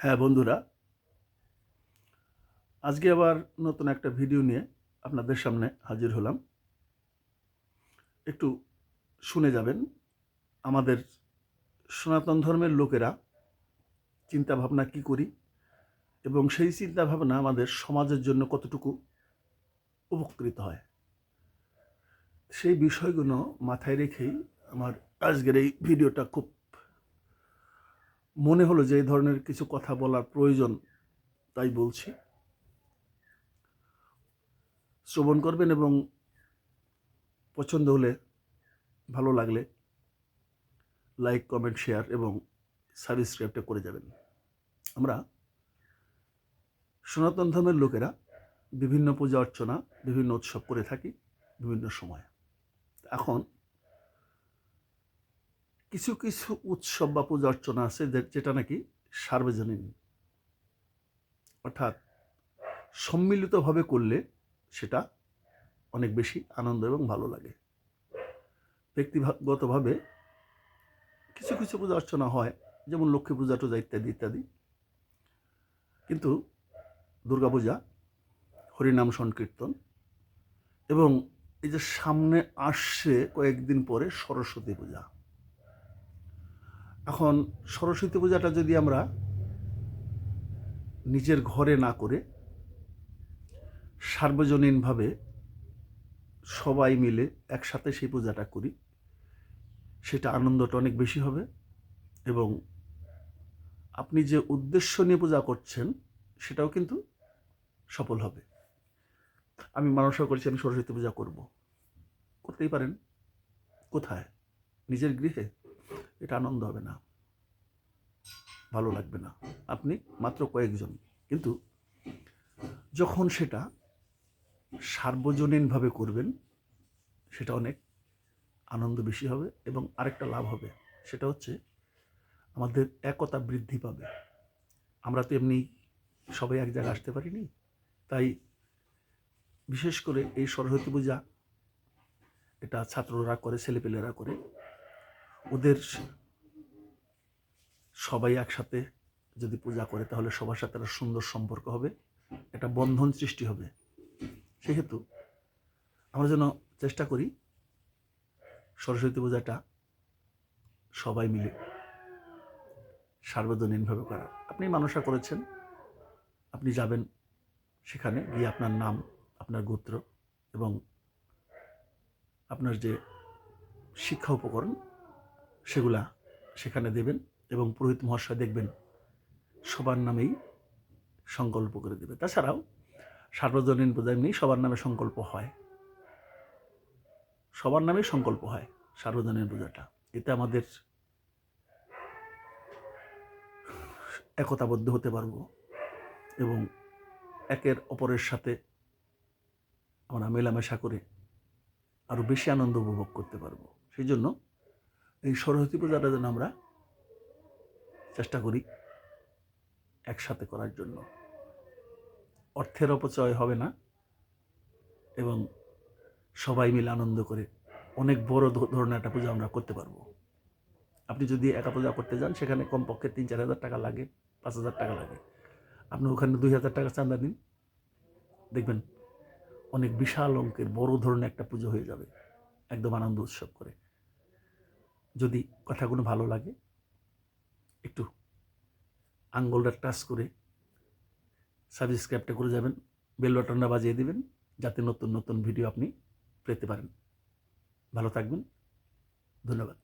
হ্যাঁ বন্ধুরা, আজকে আবার নতুন একটা ভিডিও নিয়ে আপনাদের সামনে হাজির হলাম। একটু শুনে যাবেন আমাদের সনাতন ধর্মের লোকেরা চিন্তা ভাবনা কি করি এবং সেই চিন্তা ভাবনা আমাদের সমাজের জন্য কতটুকু উপকৃত হয়, সেই বিষয়গুলো মাথায় রেখেই আমার আজকের এই ভিডিওটা খুব মনে হলো যে এই ধরনের কিছু কথা বলার প্রয়োজন, তাই বলছি। শ্রবণ করবেন এবং পছন্দ হলে, ভালো লাগলে লাইক, কমেন্ট, শেয়ার এবং সাবস্ক্রাইবটা করে যাবেন। আমরা সনাতন ধর্মের লোকেরা বিভিন্ন পূজা অর্চনা, বিভিন্ন উৎসব করে থাকি বিভিন্ন সময়। এখন কিছু কিছু উৎসব বা পূজা অর্চনা আছে যেটা নাকি সার্বজনীন, অর্থাৎ সম্মিলিতভাবে করলে সেটা অনেক বেশি আনন্দ এবং ভালো লাগে। ব্যক্তিগতভাবে কিছু কিছু পূজা অর্চনা হয়, যেমন লক্ষ্মী পূজা টুজা ইত্যাদি ইত্যাদি। কিন্তু দুর্গাপূজা, হরিনাম সংকীর্তন এবং এই যে সামনে আসছে কয়েকদিন পরে সরস্বতী পূজা। এখন সরস্বতী পূজাটা যদি আমরা নিজের ঘরে না করে সার্বজনীনভাবে সবাই মিলে একসাথে সেই পূজাটা করি, সেটা আনন্দটা অনেক বেশি হবে এবং আপনি যে উদ্দেশ্য নিয়ে পূজা করছেন সেটাও কিন্তু সফল হবে। আমি মানসা করছি আমি সরস্বতী পূজা করব, করতেই পারেন। কোথায়? নিজের গৃহে। এটা আনন্দ হবে না, ভালো লাগবে না। আপনি মাত্র কয়েকজন, কিন্তু যখন সেটা সার্বজনীনভাবে করবেন সেটা অনেক আনন্দ বেশি হবে এবং আরেকটা লাভ হবে, সেটা হচ্ছে আমাদের একতা বৃদ্ধি পাবে। আমরা তো এমনি সবাই এক জায়গায় আসতে পারিনি, তাই বিশেষ করে এই সরস্বতী পূজা এটা ছাত্ররা করে, ছেলেপেলেরা করে, ওদের সবাই একসাথে যদি পূজা করে তাহলে সবার সাথে একটা সুন্দর সম্পর্ক হবে, একটা বন্ধন সৃষ্টি হবে। সেহেতু আমরা যেন চেষ্টা করি সরস্বতী পূজাটা সবাই মিলে সার্বজনীনভাবে করা। আপনি মানসা করেছেন, আপনি যাবেন সেখানে গিয়ে আপনার নাম, আপনার গোত্র এবং আপনার যে শিক্ষা উপকরণ সেগুলা সেখানে দেবেন এবং পুরোহিত মহাশয় দেখবেন সবার নামেই সংকল্প করে দেবে। তাছাড়াও সার্বজনীন পূজা এমনি সবার নামে সংকল্প হয়, সবার নামেই সংকল্প হয় সার্বজনীন পূজাটা। এতে আমাদের একতাবদ্ধ হতে পারবো এবং একের অপরের সাথে আমরা মেলামেশা করে আরও বেশি আনন্দ উপভোগ করতে পারবো। সেই জন্য এই সরস্বতী পূজাটা যেন আমরা চেষ্টা করি একসাথে করার জন্য। অর্থের অপচয় হবে না এবং সবাই মিলে আনন্দ করে অনেক বড় ধরনের একটা পূজা আমরা করতে পারবো। আপনি যদি একা পূজা করতে যান সেখানে কমপক্ষে 3-4 হাজার টাকা লাগে, 5 হাজার টাকা লাগে। আপনি ওখানে 2,000 টাকা চাঁদা দিন, দেখবেন অনেক বিশাল অঙ্কের বড় ধরনের একটা পুজো হয়ে যাবে, একদম আনন্দ উৎসব করে। যদি কথাগুলো ভালো লাগে একটু আঙ্গুলটা টাচ করে সাবস্ক্রাইবটা করে যাবেন, বেল বাটনটা বাজিয়ে দিবেন যাতে নতুন নতুন ভিডিও আপনি পেতে পারেন। ভালো থাকবেন, ধন্যবাদ।